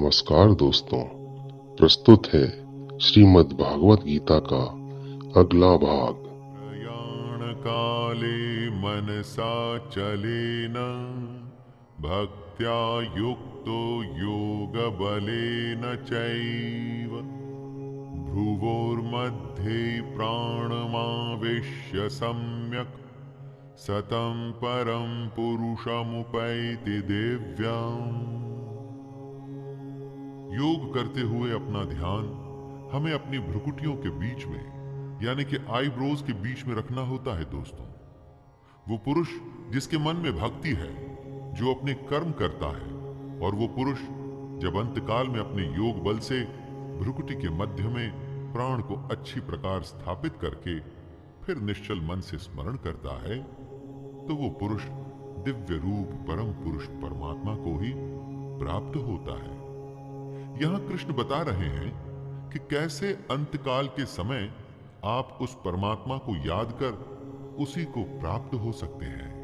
नमस्कार दोस्तों। प्रस्तुत है श्रीमद् भागवत गीता का अगला भाग। प्रयाण काले मनसा चलेन भक्त्या युक्तो योग बलेन चैव भ्रुवोर्मध्ये प्राणमावेश्य सम्यक् सतं परं पुरुषमुपैति दिव्यम्। योग करते हुए अपना ध्यान हमें अपनी भ्रुकुटियों के बीच में यानी कि आईब्रोज के बीच में रखना होता है दोस्तों। वो पुरुष जिसके मन में भक्ति है, जो अपने कर्म करता है, और वो पुरुष जब अंतकाल में अपने योग बल से भ्रुकुटी के मध्य में प्राण को अच्छी प्रकार स्थापित करके फिर निश्चल मन से स्मरण करता है, तो वो पुरुष दिव्य रूप परम पुरुष परमात्मा को ही प्राप्त होता है। यहां कृष्ण बता रहे हैं कि कैसे अंतकाल के समय आप उस परमात्मा को याद कर उसी को प्राप्त हो सकते हैं।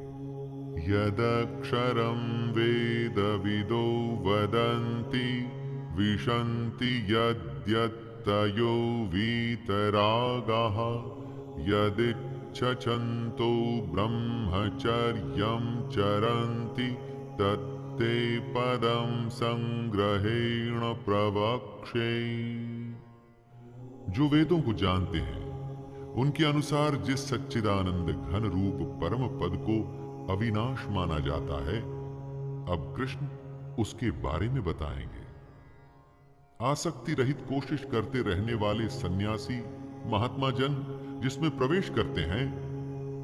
यदक्षरं वेदविदो वदन्ति विशन्ति यद्यत्तयो वीतरागाः यदिच्छन्तो ब्रह्मचर्यं चरन्ति तत्ते पदं संग्रहेण प्रवक्ष्ये। जो वेदों को जानते हैं उनके अनुसार जिस सच्चिदानंद घन रूप परम पद को अविनाश माना जाता है, अब कृष्ण उसके बारे में बताएंगे। आसक्ति रहित कोशिश करते रहने वाले सन्यासी महात्मा जन जिसमें प्रवेश करते हैं,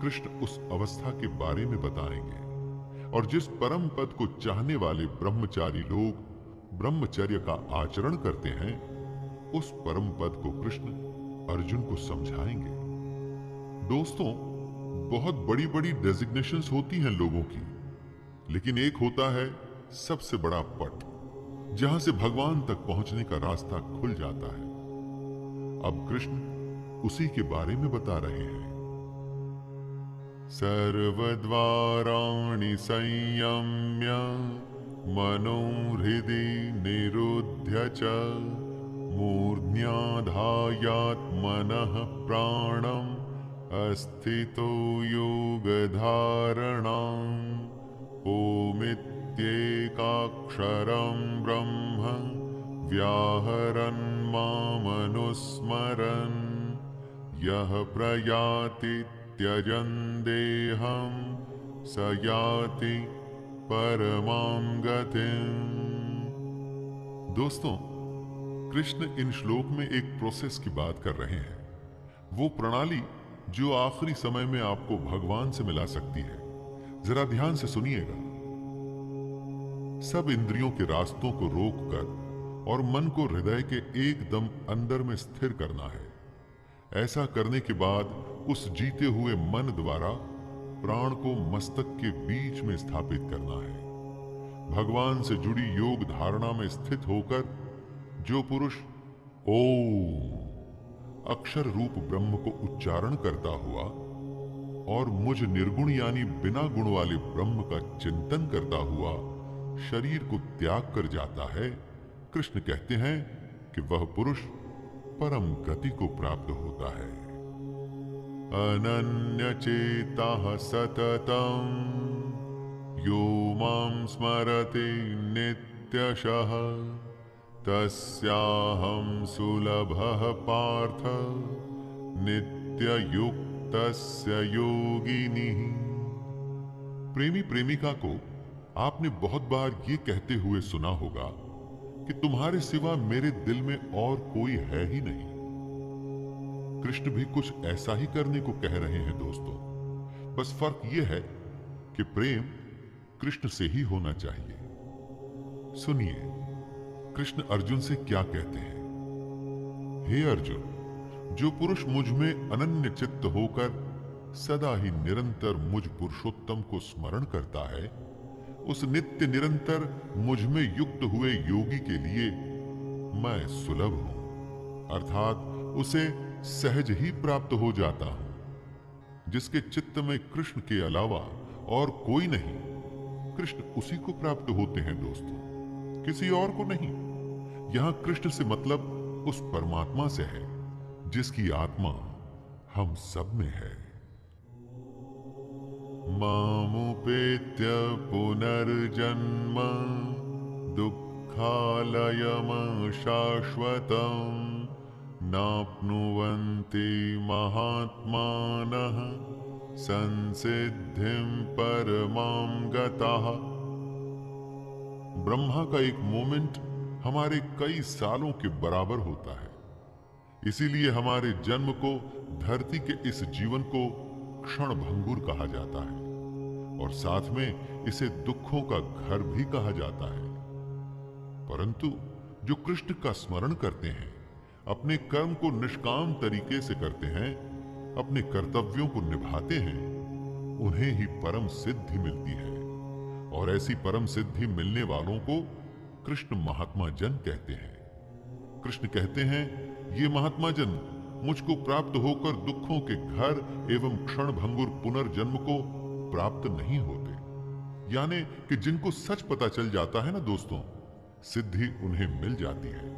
कृष्ण उस अवस्था के बारे में बताएंगे। और जिस परम पद को चाहने वाले ब्रह्मचारी लोग ब्रह्मचर्य का आचरण करते हैं, उस परम पद को कृष्ण अर्जुन को समझाएंगे। दोस्तों, बहुत बड़ी बड़ी डेजिग्नेशंस होती हैं लोगों की, लेकिन एक होता है सबसे बड़ा पट, जहां से भगवान तक पहुंचने का रास्ता खुल जाता है। अब कृष्ण उसी के बारे में बता रहे हैं। सर्वद्वाराणि संयम्य मनोहृदि निरुध्य च मूर्ध्याधायात्मनः प्राणम् अस्थितो योगधारणाम् ओमित्येकाक्षरं ब्रह्म व्याहरन् मामनुस्मरन् यः प्रयाति त्यजन् देहं स याति परमां गतिम्। दोस्तों, कृष्ण इन श्लोक में एक प्रोसेस की बात कर रहे हैं, वो प्रणाली जो आखिरी समय में आपको भगवान से मिला सकती है। जरा ध्यान से सुनिएगा। सब इंद्रियों के रास्तों को रोककर और मन को हृदय के एकदम अंदर में स्थिर करना है। ऐसा करने के बाद उस जीते हुए मन द्वारा प्राण को मस्तक के बीच में स्थापित करना है। भगवान से जुड़ी योग धारणा में स्थित होकर जो पुरुष ओम अक्षर रूप ब्रह्म को उच्चारण करता हुआ और मुझ निर्गुण यानी बिना गुण वाले ब्रह्म का चिंतन करता हुआ शरीर को त्याग कर जाता है, कृष्ण कहते हैं कि वह पुरुष परम गति को प्राप्त होता है। अनन्यचेताः सततं यो मां स्मरति नित्यशः तस्याहं सुलभः पार्थ नित्ययुक्तस्य योगिनिः। प्रेमी प्रेमिका को आपने बहुत बार ये कहते हुए सुना होगा कि तुम्हारे सिवा मेरे दिल में और कोई है ही नहीं। कृष्ण भी कुछ ऐसा ही करने को कह रहे हैं दोस्तों। बस फर्क यह है कि प्रेम कृष्ण से ही होना चाहिए। सुनिए कृष्ण अर्जुन से क्या कहते हैं। हे अर्जुन, जो पुरुष मुझ में अनन्य चित्त होकर सदा ही निरंतर मुझ पुरुषोत्तम को स्मरण करता है, उस नित्य निरंतर मुझ में युक्त हुए योगी के लिए मैं सुलभ हूं, अर्थात उसे सहज ही प्राप्त हो जाता हूं। जिसके चित्त में कृष्ण के अलावा और कोई नहीं, कृष्ण उसी को प्राप्त होते हैं दोस्तों, किसी और को नहीं। यहां कृष्ण से मतलब उस परमात्मा से है जिसकी आत्मा हम सब में है। मामुपेत्य पुनर्जन्म दुःखालयम शाश्वतम् नाप्नुवन्ति महात्मानः संसिद्धिं परमां गताः। ब्रह्मा का एक मोमेंट हमारे कई सालों के बराबर होता है। इसीलिए हमारे जन्म को, धरती के इस जीवन को क्षण भंगुर कहा जाता है और साथ में इसे दुखों का घर भी कहा जाता है। परंतु जो कृष्ण का स्मरण करते हैं, अपने कर्म को निष्काम तरीके से करते हैं, अपने कर्तव्यों को निभाते हैं, उन्हें ही परम सिद्धि मिलती है। और ऐसी परम सिद्धि मिलने वालों को कृष्ण महात्मा जन कहते हैं। कृष्ण कहते हैं, ये महात्मा जन मुझको प्राप्त होकर दुखों के घर एवं क्षण भंगुर पुनर्जन्म को प्राप्त नहीं होते। यानी कि जिनको सच पता चल जाता है ना दोस्तों, सिद्धि उन्हें मिल जाती है।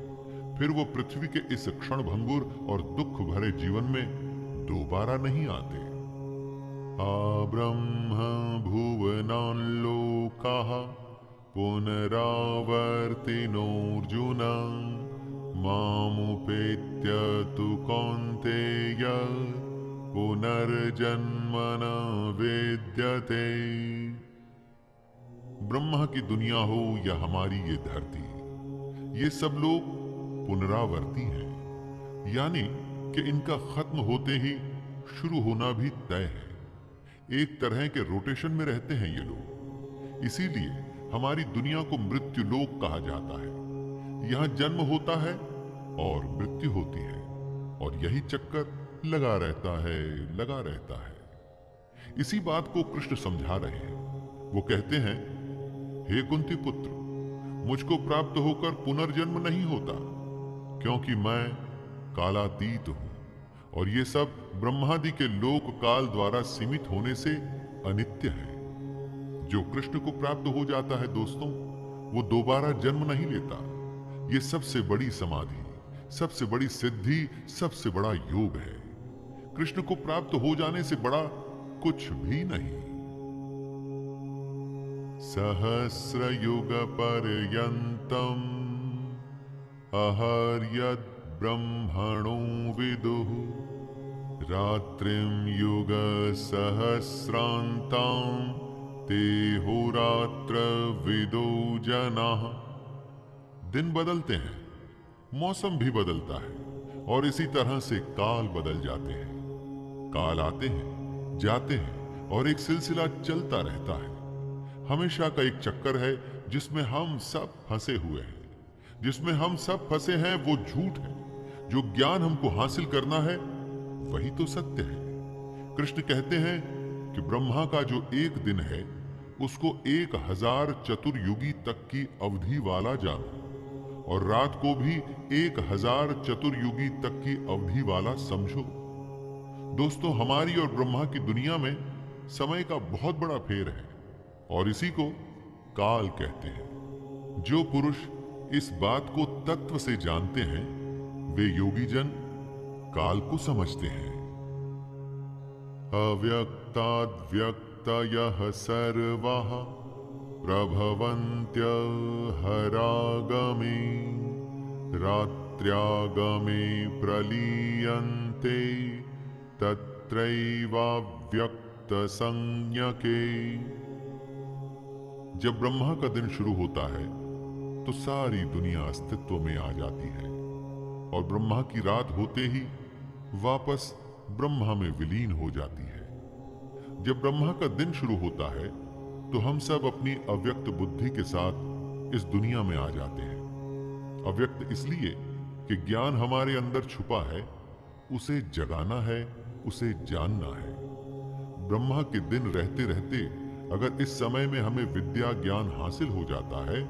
फिर वो पृथ्वी के इस क्षण भंगुर और दुख भरे जीवन में दोबारा नहीं आते। ब्रह्म भुवनान् लोकाः पुनरावर्तिनोऽर्जुन मामुपेत्य तु कौन्तेय पुनर्जन्म न विद्यते। ब्रह्मा की दुनिया हो या हमारी ये धरती, ये सब लोग पुनरावर्ती हैं, यानी कि इनका खत्म होते ही शुरू होना भी तय है। एक तरह के रोटेशन में रहते हैं ये लोग। इसीलिए हमारी दुनिया को मृत्यु लोक कहा जाता है। यहां जन्म होता है और मृत्यु होती है और यही चक्कर लगा रहता है। इसी बात को कृष्ण समझा रहे हैं। वो कहते हैं, हे कुंती पुत्र, मुझको प्राप्त होकर पुनर्जन्म नहीं होता, क्योंकि मैं कालातीत हूं और ये सब ब्रह्मादि के लोक काल द्वारा सीमित होने से अनित्य है। जो कृष्ण को प्राप्त हो जाता है दोस्तों, वो दोबारा जन्म नहीं लेता। ये सबसे बड़ी समाधि, सबसे बड़ी सिद्धि, सबसे बड़ा योग है। कृष्ण को प्राप्त हो जाने से बड़ा कुछ भी नहीं। सहस्रयुग पर्यन्तम् अहर्यद् ब्रह्मणो विदुः रात्रिं युग सहस्रान्तां तेहोरात्र विदो जनाः। दिन बदलते हैं, मौसम भी बदलता है और इसी तरह से काल बदल जाते हैं। काल आते हैं, जाते हैं और एक सिलसिला चलता रहता है। हमेशा का एक चक्कर है जिसमें हम सब फंसे हुए हैं। जिसमें हम सब फंसे हैं वो झूठ है। जो ज्ञान हमको हासिल करना है वही तो सत्य है। कृष्ण कहते हैं कि ब्रह्मा का जो एक दिन है उसको 1000 चतुर्युगी तक की अवधि वाला जानो और रात को भी 1000 चतुर्युगी तक की अवधि वाला समझो। दोस्तों, हमारी और ब्रह्मा की दुनिया में समय का बहुत बड़ा फेर है और इसी को काल कहते हैं। जो पुरुष इस बात को तत्व से जानते हैं वे योगी जन काल को समझते हैं। अव्यक्ताद्व्यक्तयः सर्वाः प्रभवन्त्य हरागमे रात्र्यागमे प्रलीयन्ते तत्रैवाव्यक्त संज्ञके। जब ब्रह्मा का दिन शुरू होता है तो सारी दुनिया अस्तित्व में आ जाती है और ब्रह्मा की रात होते ही वापस ब्रह्मा में विलीन हो जाती है। जब ब्रह्मा का दिन शुरू होता है तो हम सब अपनी अव्यक्त बुद्धि के साथ इस दुनिया में आ जाते हैं। अव्यक्त इसलिए कि ज्ञान हमारे अंदर छुपा है, उसे जगाना है, उसे जानना है। ब्रह्मा के दिन रहते रहते अगर इस समय में हमें विद्या ज्ञान हासिल हो जाता है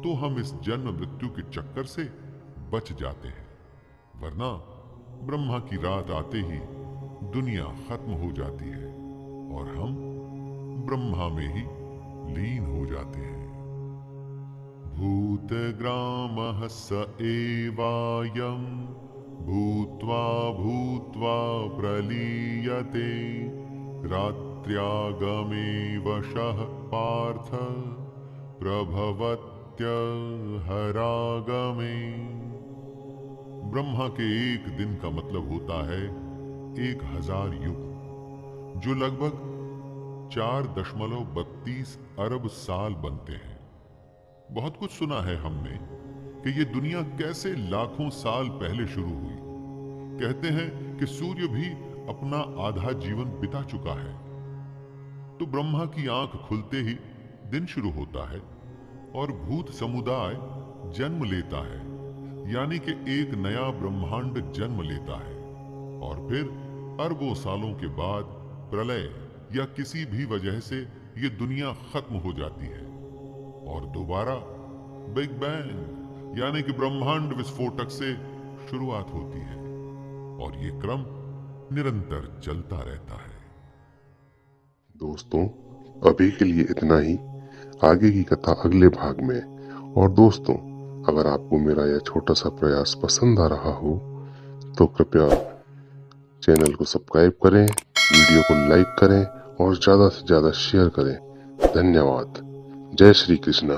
तो हम इस जन्म मृत्यु के चक्कर से बच जाते हैं, वरना ब्रह्मा की रात आते ही दुनिया खत्म हो जाती है और हम ब्रह्मा में ही लीन हो जाते हैं। भूतग्रामः स एवायं भूत्वा भूत्वा प्रलीयते रात्र्यागमे वशः पार्थ प्रभवत्यहरागमे। ब्रह्मा के एक दिन का मतलब होता है 1000 युग, जो लगभग 4.32 अरब साल बनते हैं। बहुत कुछ सुना है हमने कि ये दुनिया कैसे लाखों साल पहले शुरू हुई। कहते हैं कि सूर्य भी अपना आधा जीवन बिता चुका है। तो ब्रह्मा की आंख खुलते ही दिन शुरू होता है और भूत समुदाय जन्म लेता है, यानी कि एक नया ब्रह्मांड जन्म लेता है। और फिर अरबों सालों के बाद प्रलय या किसी भी वजह से ये दुनिया खत्म हो जाती है और दोबारा बिग बैंग यानी कि ब्रह्मांड विस्फोटक से शुरुआत होती है और ये क्रम निरंतर चलता रहता है। दोस्तों, अभी के लिए इतना ही। आगे की कथा अगले भाग में। और दोस्तों, अगर आपको मेरा यह छोटा सा प्रयास पसंद आ रहा हो तो कृपया चैनल को सब्सक्राइब करें, वीडियो को लाइक करें और ज़्यादा से ज़्यादा शेयर करें। धन्यवाद। जय श्री कृष्णा।